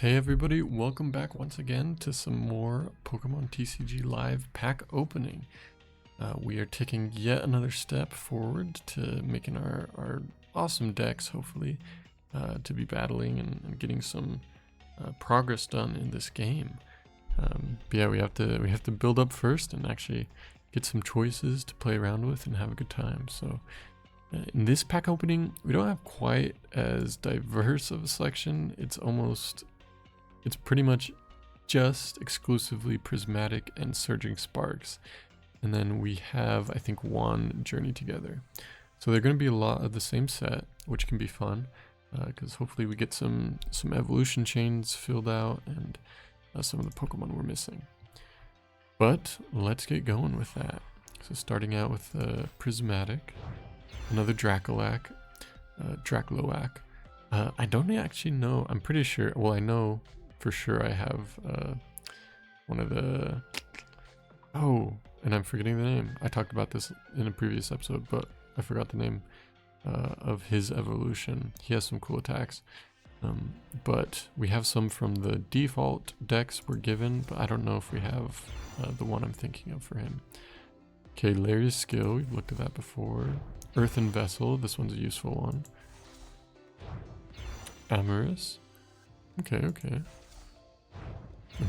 Okay, everybody, welcome back once again to some more Pokemon TCG Live pack opening. We are taking yet another step forward to making our awesome decks, hopefully, to be battling and getting some progress done in this game. But yeah, we have to build up first and actually get some choices to play around with and have a good time. So in this pack opening, we don't have quite as diverse of a selection. It's pretty much just exclusively Prismatic and Surging Sparks. And then we have, I think, one Journey Together. So they're going to be a lot of the same set, which can be fun, because hopefully we get some evolution chains filled out and some of the Pokemon we're missing. But let's get going with that. So starting out with Prismatic, another Dracoloac. I don't actually know. I'm pretty sure. Well, I know for sure I have one of the... Oh, and I'm forgetting the name. I talked about this in a previous episode, but I forgot the name of his evolution. He has some cool attacks. But we have some from the default decks we're given, but I don't know if we have the one I'm thinking of for him. Okay, Larry's Skill. We've looked at that before. Earthen Vessel. This one's a useful one. Amorous. Okay.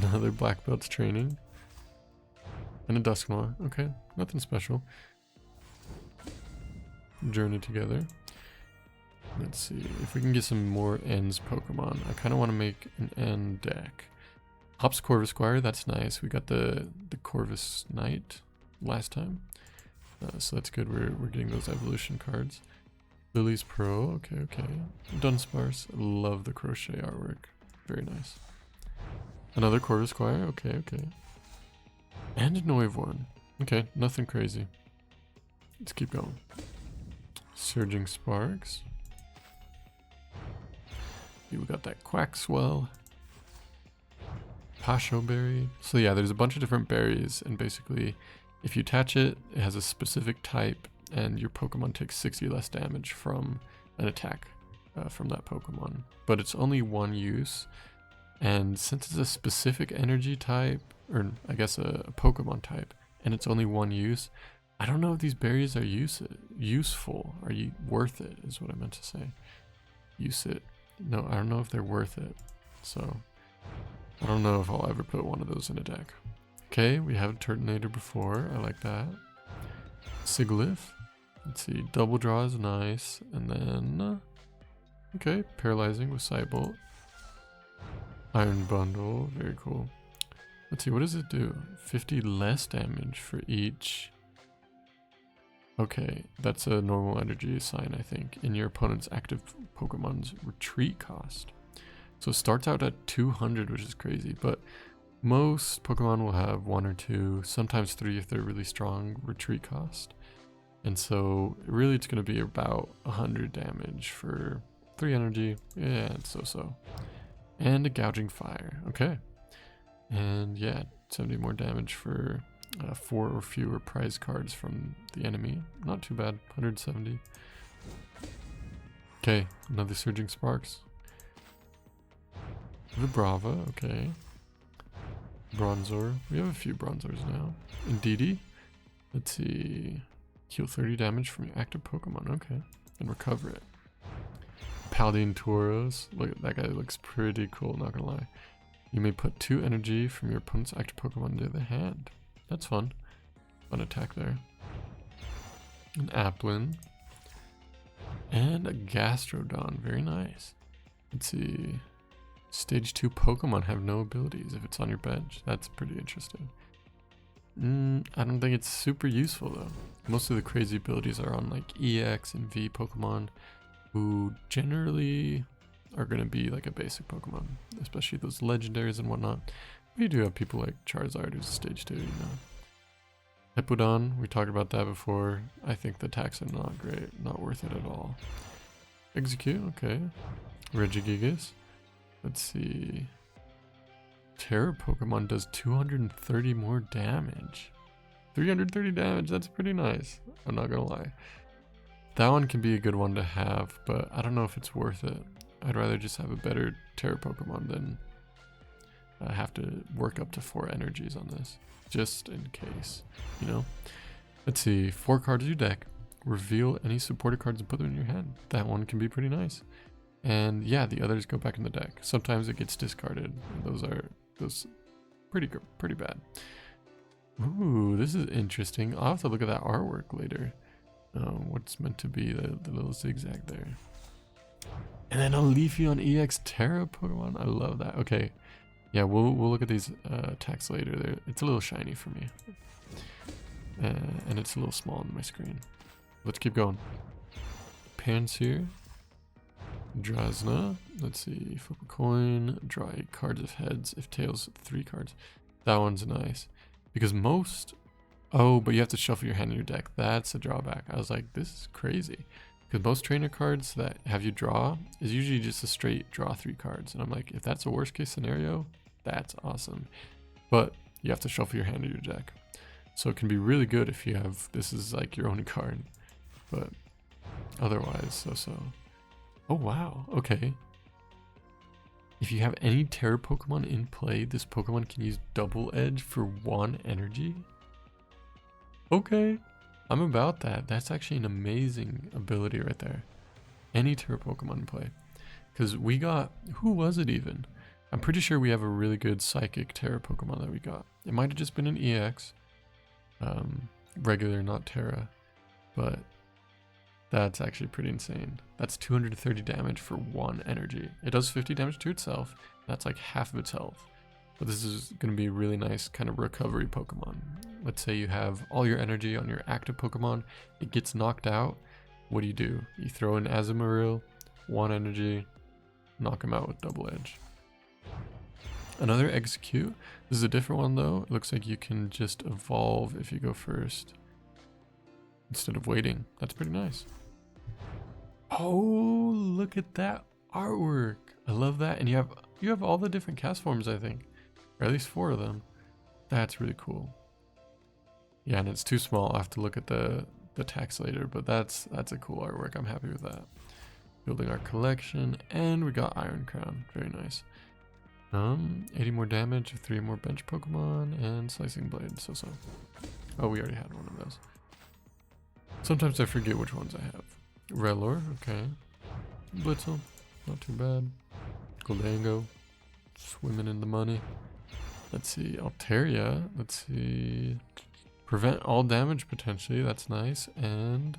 Another Black Belt's Training. And a Duskmaw. Okay, nothing special. Journey Together. Let's see if we can get some more Ends Pokemon. I kind of want to make an End deck. Hops Corvisquire, that's nice. We got the Corvus Knight last time. So that's good. We're getting those evolution cards. Lily's Pro, okay. Dunsparce, love the crochet artwork. Very nice. Another Corvisquire, okay. And a Noivern. Okay, nothing crazy. Let's keep going. Surging Sparks. We got that Quaxwell. Pasho Berry. So yeah, there's a bunch of different berries, and basically if you attach it, it has a specific type, and your Pokemon takes 60 less damage from an attack from that Pokemon. But it's only one use, and since it's a specific energy type, or I guess a Pokemon type, and it's only one use, I don't know if these berries are useful. Are you worth it, is what I meant to say. Use it. No, I don't know if they're worth it. So, I don't know if I'll ever put one of those in a deck. Okay, we have a Turtonator before. I like that. Sigilyph. Let's see, Double Draw is nice. And then, okay, Paralyzing with Psybolt. Iron Bundle, very cool. Let's see, what does it do? 50 less damage for each. Okay, that's a normal energy sign, I think, in your opponent's active Pokemon's retreat cost. So it starts out at 200, which is crazy, but most Pokemon will have 1 or 2, sometimes 3 if they're really strong retreat cost. And so really it's going to be about 100 damage for 3 energy. Yeah, it's so. And a Gouging Fire. Okay. And yeah, 70 more damage for 4 or fewer prize cards from the enemy. Not too bad. 170. Okay, another Surging Sparks. Vibrava, okay. Bronzor. We have a few Bronzors now. Indeedee. Let's see. Heal 30 damage from your active Pokemon. Okay. And recover it. Paladin Tauros. Look, that guy looks pretty cool, not gonna lie. You may put 2 energy from your opponent's active Pokemon into the hand. That's fun. Fun attack there. An Applin. And a Gastrodon. Very nice. Let's see. Stage 2 Pokemon have no abilities if it's on your bench. That's pretty interesting. I don't think it's super useful though. Most of the crazy abilities are on like EX and V Pokemon, who generally are going to be like a basic Pokemon, especially those legendaries and whatnot. We do have people like Charizard who's stage 2, you know. Hippowdon, we talked about that before. I think the attacks are not great, not worth it at all. Execute, okay. Regigigas. Let's see. Terra Pokemon does 230 more damage. 330 damage, that's pretty nice. I'm not gonna lie. That one can be a good one to have, but I don't know if it's worth it. I'd rather just have a better Terra Pokemon than have to work up to 4 energies on this, just in case, you know. Let's see, 4 cards in your deck. Reveal any supported cards and put them in your hand. That one can be pretty nice. And yeah, the others go back in the deck. Sometimes it gets discarded. Those pretty bad. Ooh, this is interesting. I'll have to look at that artwork later. What's meant to be the little zigzag there. And then a Leafeon EX Terra Pokemon. I love that. Okay. Yeah, we'll look at these attacks later. It's a little shiny for me. And it's a little small on my screen. Let's keep going. Panseer. Drasna. Let's see. Flip a coin. Draw 8 cards if heads. If tails, 3 cards. That one's nice. Because most... Oh, but you have to shuffle your hand in your deck. That's a drawback. I was like, this is crazy. Because most trainer cards that have you draw is usually just a straight draw 3 cards. And I'm like, if that's a worst case scenario, that's awesome. But you have to shuffle your hand in your deck. So it can be really good if you have, this is like your only card. But otherwise, so. Oh, wow. Okay. If you have any Terra Pokemon in play, this Pokemon can use Double Edge for 1 energy. Okay. I'm about that. That's actually an amazing ability right there. Any Terra Pokemon in play. Because we got, who was it even? I'm pretty sure we have a really good Psychic Terra Pokemon that we got. It might have just been an EX. Regular, not Terra. But that's actually pretty insane. That's 230 damage for 1 energy. It does 50 damage to itself. That's like half of its health. But this is going to be a really nice kind of recovery Pokemon. Let's say you have all your energy on your active Pokemon. It gets knocked out. What do? You throw in Azumarill, 1 energy, knock him out with Double Edge. Another Execute. This is a different one though. It looks like you can just evolve if you go first instead of waiting. That's pretty nice. Oh, look at that artwork. I love that. And you have all the different cast forms, I think. Or at least 4 of them. That's really cool. Yeah, and it's too small. I'll have to look at the text later, but that's a cool artwork. I'm happy with that. Building our collection, and we got Iron Crown. Very nice. 80 more damage, 3 more bench Pokemon, and Slicing Blade. So. Oh, we already had one of those. Sometimes I forget which ones I have. Relor, okay. Blitzel, not too bad. Goldango, swimming in the money. Let's see, Altaria, let's see. Prevent all damage potentially, that's nice. And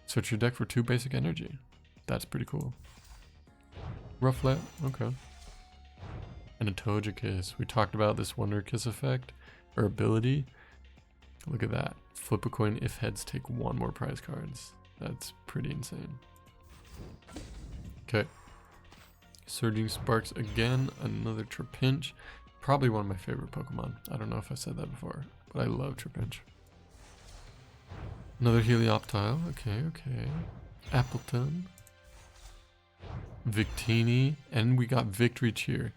search your deck for 2 basic energy. That's pretty cool. Rufflet, okay. And a Togekiss. We talked about this Wonder Kiss effect, or ability. Look at that. Flip a coin if heads, take 1 more prize cards. That's pretty insane. Okay. Surging Sparks again, another Trapinch. Probably one of my favorite Pokemon. I don't know if I said that before, but I love Trapinch. Another Helioptile, okay. Appleton. Victini, and we got Victory Cheer.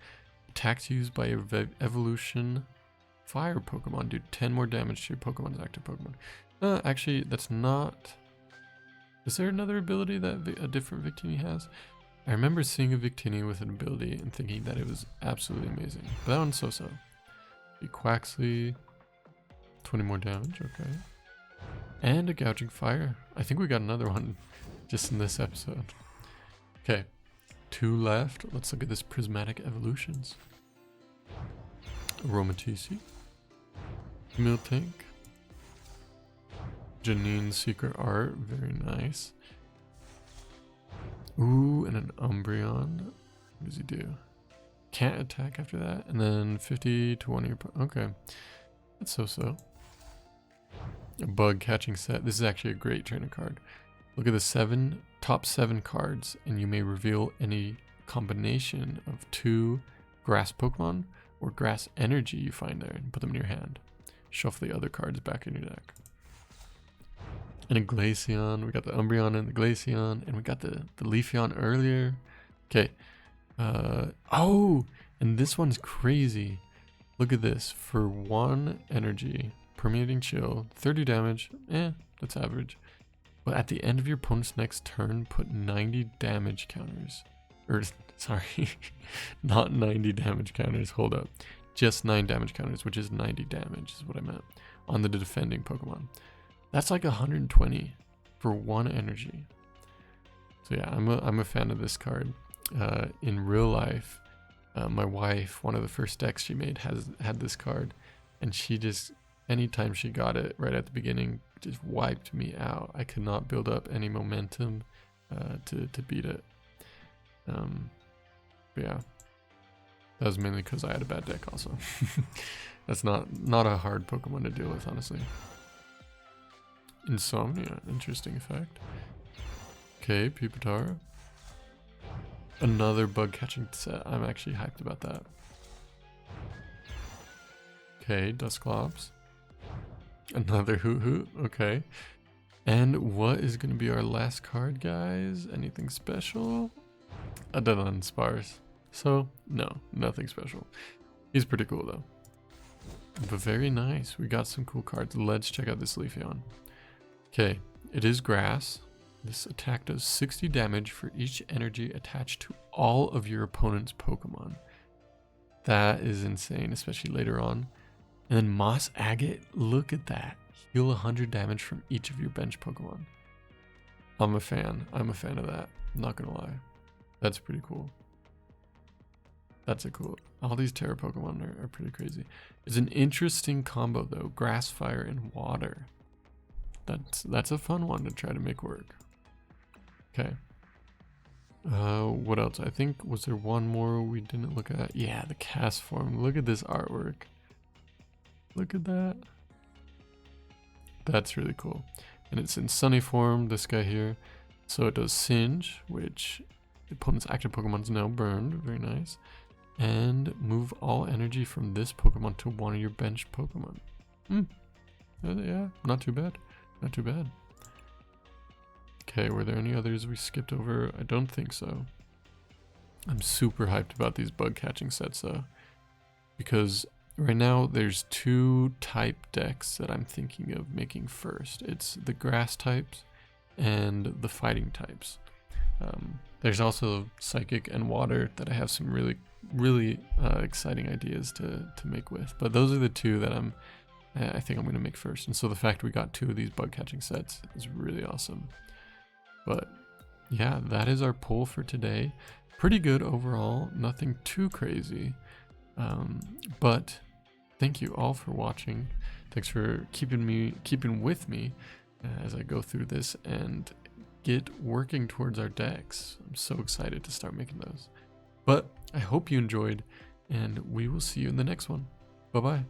Attacks used by evolution fire Pokemon do 10 more damage to your Pokemon's active Pokemon. Actually, that's not... Is there another ability that a different Victini has? I remember seeing a Victini with an ability and thinking that it was absolutely amazing. But that one's so-so. The Quaxley, 20 more damage, okay. And a Gouging Fire. I think we got another one just in this episode. Okay, 2 left. Let's look at this Prismatic Evolutions. Aromatisse. Miltank. Janine's Secret Art, very nice. Ooh, and an Umbreon. What does he do? Can't attack after that. And then 50 to 1 of your... Okay. That's so-so. A Bug Catching Set. This is actually a great trainer card. Look at the top 7 cards, and you may reveal any combination of 2 grass Pokemon or grass energy you find there and put them in your hand. Shuffle the other cards back in your deck. And a Glaceon. We got the Umbreon and the Glaceon, and we got the Leafeon earlier. Okay. Oh, and this one's crazy. Look at this. For 1 energy, Permeating Chill, 30 damage. That's average. But at the end of your opponent's next turn, put 90 damage counters Or, sorry, not 90 damage counters. Hold up. Just 9 damage counters, which is 90 damage is what I meant on the defending Pokemon. That's like 120 for 1 energy. So yeah, I'm a fan of this card. In real life, my wife, one of the first decks she made had this card, and she just, anytime she got it right at the beginning, just wiped me out. I could not build up any momentum to beat it. But yeah, that was mainly because I had a bad deck also. That's not a hard Pokemon to deal with, honestly. Insomnia, interesting effect. Okay, Pupitar. Another bug catching set. I'm actually hyped about that. Okay, Dusclops. Another Hoot Hoot. Okay. And what is going to be our last card, guys? Anything special? A Dunsparce. So, no, nothing special. He's pretty cool, though. But very nice. We got some cool cards. Let's check out this Leafeon. Okay, it is grass. This attack does 60 damage for each energy attached to all of your opponent's Pokemon. That is insane, especially later on. And then Moss Agate, look at that. Heal 100 damage from each of your bench Pokemon. I'm a fan. I'm a fan of that. I'm not gonna lie. That's pretty cool. That's a cool. All these Terra Pokemon are pretty crazy. It's an interesting combo though. Grass, fire, and water. That's a fun one to try to make work. Okay. What else? I think, was there one more we didn't look at? Yeah, the cast form. Look at this artwork. Look at that. That's really cool. And it's in Sunny form, this guy here. So it does Singe, which the opponent's active Pokemon is now burned. Very nice. And move all energy from this Pokemon to one of your bench Pokemon. Yeah, not too bad. Not too bad. Okay, were there any others we skipped over? I don't think so. I'm super hyped about these bug catching sets though, because right now there's 2 type decks that I'm thinking of making first. It's the grass types and the fighting types. There's also psychic and water that I have some really exciting ideas to make with, but those are the 2 that I think I'm going to make first. And so the fact we got 2 of these bug catching sets is really awesome. But yeah, that is our pull for today. Pretty good overall, nothing too crazy. But thank you all for watching. Thanks for keeping with me as I go through this and get working towards our decks. I'm so excited to start making those. But I hope you enjoyed, and we will see you in the next one. Bye-bye.